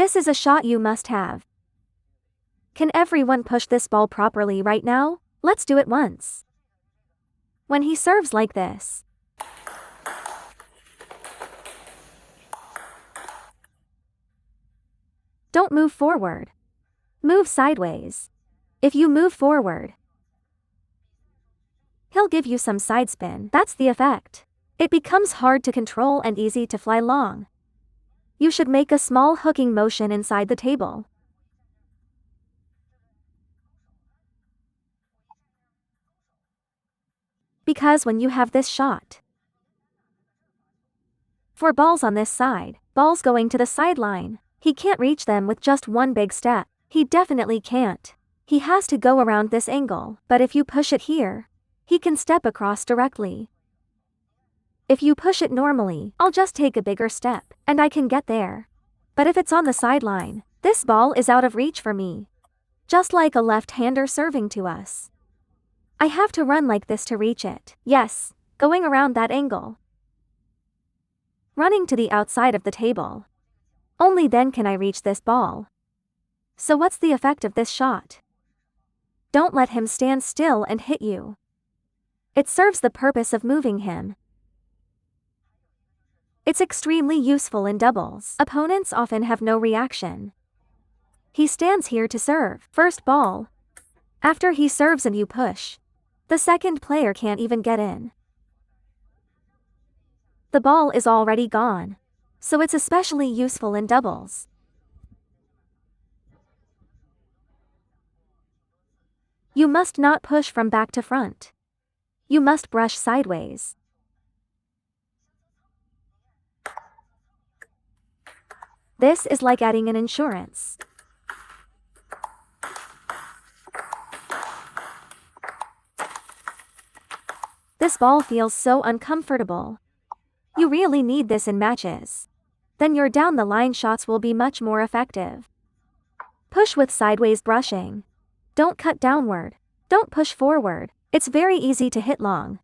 This is a shot you must have. Can everyone push this ball properly right now? Let's do it once. When he serves like this, don't move forward. Move sideways. If you move forward, he'll give you some side spin. That's the effect. It becomes hard to control and easy to fly long. You should make a small hooking motion inside the table. Because when you have this shot, for balls on this side, balls going to the sideline, he can't reach them with just one big step. He definitely can't. He has to go around this angle, but if you push it here, he can step across directly. If you push it normally, I'll just take a bigger step, and I can get there. But if it's on the sideline, this ball is out of reach for me. Just like a left-hander serving to us. I have to run like this to reach it. Yes, going around that angle. Running to the outside of the table. Only then can I reach this ball. So what's the effect of this shot? Don't let him stand still and hit you. It serves the purpose of moving him. It's extremely useful in doubles. Opponents often have no reaction. He stands here to serve. First ball. After he serves and you push, the second player can't even get in. The ball is already gone. So it's especially useful in doubles. You must not push from back to front. You must brush sideways. This is like adding an insurance. This ball feels so uncomfortable. You really need this in matches. Then your down the line shots will be much more effective. Push with sideways brushing. Don't cut downward. Don't push forward. It's very easy to hit long.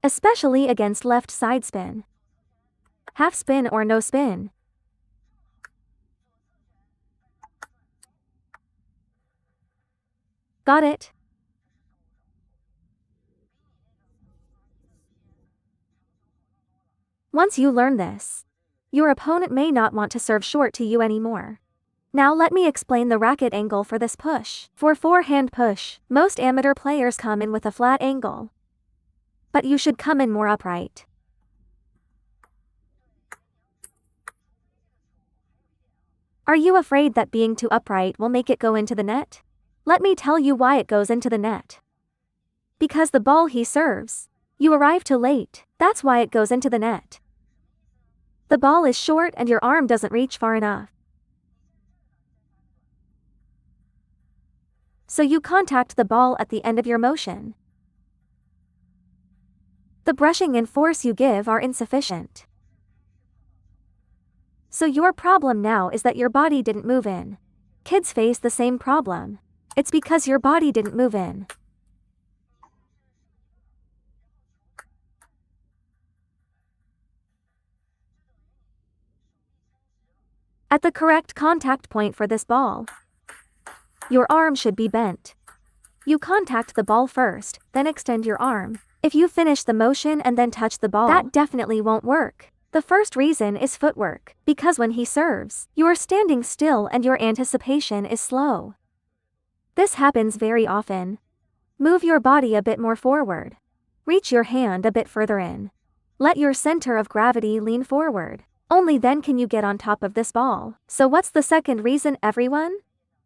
Especially against left side spin. Half spin or no spin. Got it? Once you learn this, your opponent may not want to serve short to you anymore. Now let me explain the racket angle for this push. For forehand push, most amateur players come in with a flat angle. But you should come in more upright. Are you afraid that being too upright will make it go into the net? Let me tell you why it goes into the net. Because the ball he serves, you arrive too late, that's why it goes into the net. The ball is short and your arm doesn't reach far enough. So you contact the ball at the end of your motion. The brushing and force you give are insufficient. So your problem now is that your body didn't move in. Kids face the same problem. It's because your body didn't move in. At the correct contact point for this ball, your arm should be bent. You contact the ball first, then extend your arm. If you finish the motion and then touch the ball, that definitely won't work. The first reason is footwork, because when he serves, you are standing still and your anticipation is slow. This happens very often. Move your body a bit more forward. Reach your hand a bit further in. Let your center of gravity lean forward. Only then can you get on top of this ball. So what's the second reason, everyone?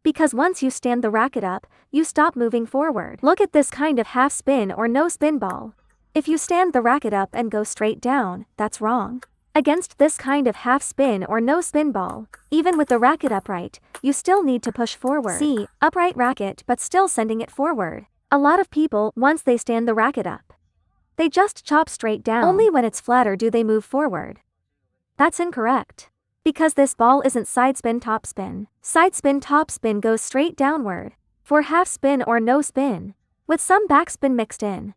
Because once you stand the racket up, you stop moving forward. Look at this kind of half spin or no spin ball. If you stand the racket up and go straight down, that's wrong. Against this kind of half spin or no spin ball, even with the racket upright, you still need to push forward. See, upright racket but still sending it forward. A lot of people, once they stand the racket up, they just chop straight down. Only when it's flatter do they move forward. That's incorrect. Because this ball isn't side spin top spin. Side spin top spin goes straight downward. For half spin or no spin, with some backspin mixed in.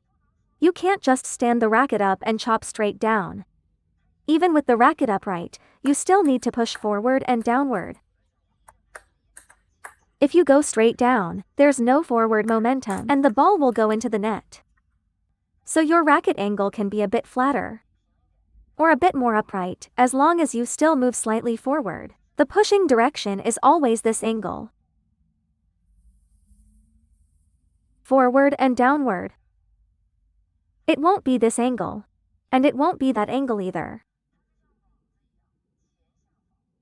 You can't just stand the racket up and chop straight down. Even with the racket upright, you still need to push forward and downward. If you go straight down, there's no forward momentum and the ball will go into the net. So your racket angle can be a bit flatter or a bit more upright, as long as you still move slightly forward. The pushing direction is always this angle. Forward and downward. It won't be this angle. And it won't be that angle either.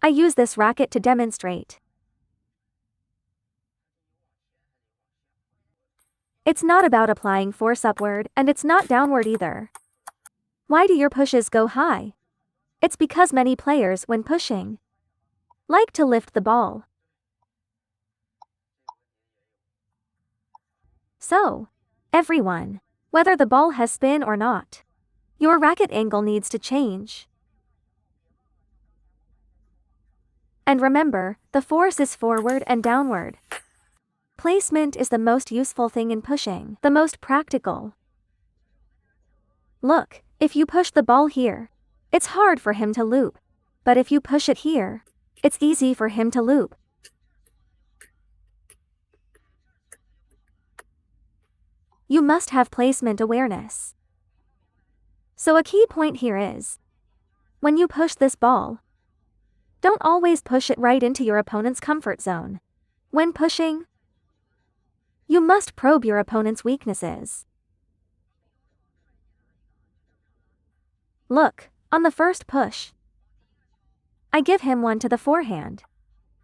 I use this racket to demonstrate. It's not about applying force upward, and it's not downward either. Why do your pushes go high? It's because many players, when pushing, like to lift the ball. So, everyone, whether the ball has spin or not, your racket angle needs to change. And remember, the force is forward and downward. Placement is the most useful thing in pushing, the most practical. Look, if you push the ball here, it's hard for him to loop. But if you push it here, it's easy for him to loop. You must have placement awareness. So a key point here is, when you push this ball, don't always push it right into your opponent's comfort zone. When pushing, you must probe your opponent's weaknesses. Look, on the first push, I give him one to the forehand.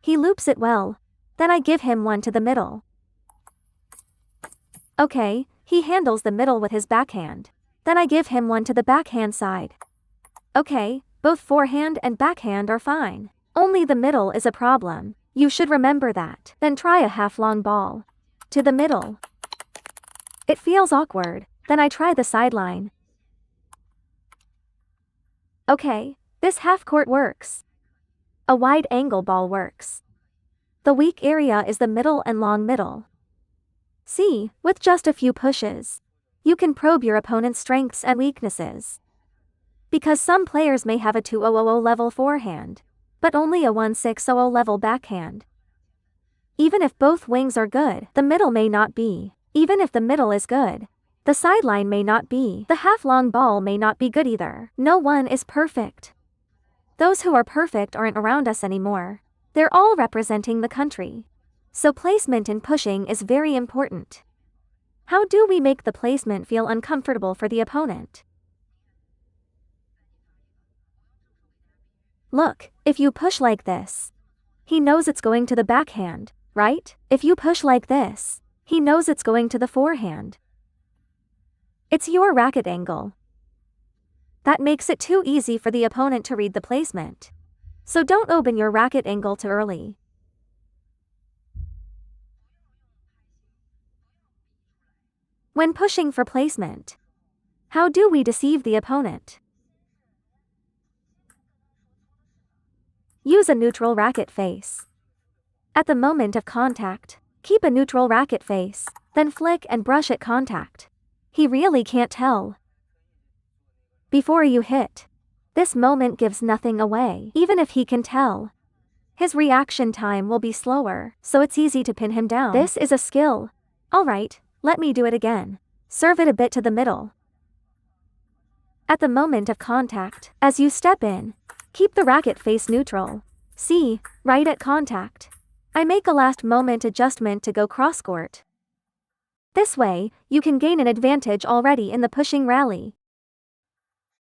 He loops it well, then I give him one to the middle. Okay, he handles the middle with his backhand. Then I give him one to the backhand side. Okay, both forehand and backhand are fine. Only the middle is a problem. You should remember that. Then try a half-long ball. To the middle. It feels awkward. Then I try the sideline. Okay, this half-court works. A wide-angle ball works. The weak area is the middle and long middle. See, with just a few pushes, you can probe your opponent's strengths and weaknesses. Because some players may have a 2000 level forehand, but only a 1600 level backhand. Even if both wings are good, the middle may not be. Even if the middle is good, the sideline may not be. The half-long ball may not be good either. No one is perfect. Those who are perfect aren't around us anymore. They're all representing the country. So placement in pushing is very important. How do we make the placement feel uncomfortable for the opponent? Look, if you push like this, he knows it's going to the backhand, right? If you push like this, he knows it's going to the forehand. It's your racket angle. That makes it too easy for the opponent to read the placement. So don't open your racket angle too early. When pushing for placement, how do we deceive the opponent? Use a neutral racket face. At the moment of contact, keep a neutral racket face, then flick and brush at contact. He really can't tell. Before you hit, this moment gives nothing away. Even if he can tell, his reaction time will be slower, so it's easy to pin him down. This is a skill. Alright, let me do it again. Serve it a bit to the middle. At the moment of contact, as you step in, keep the racket face neutral. See, right at contact. I make a last moment adjustment to go cross court. This way, you can gain an advantage already in the pushing rally.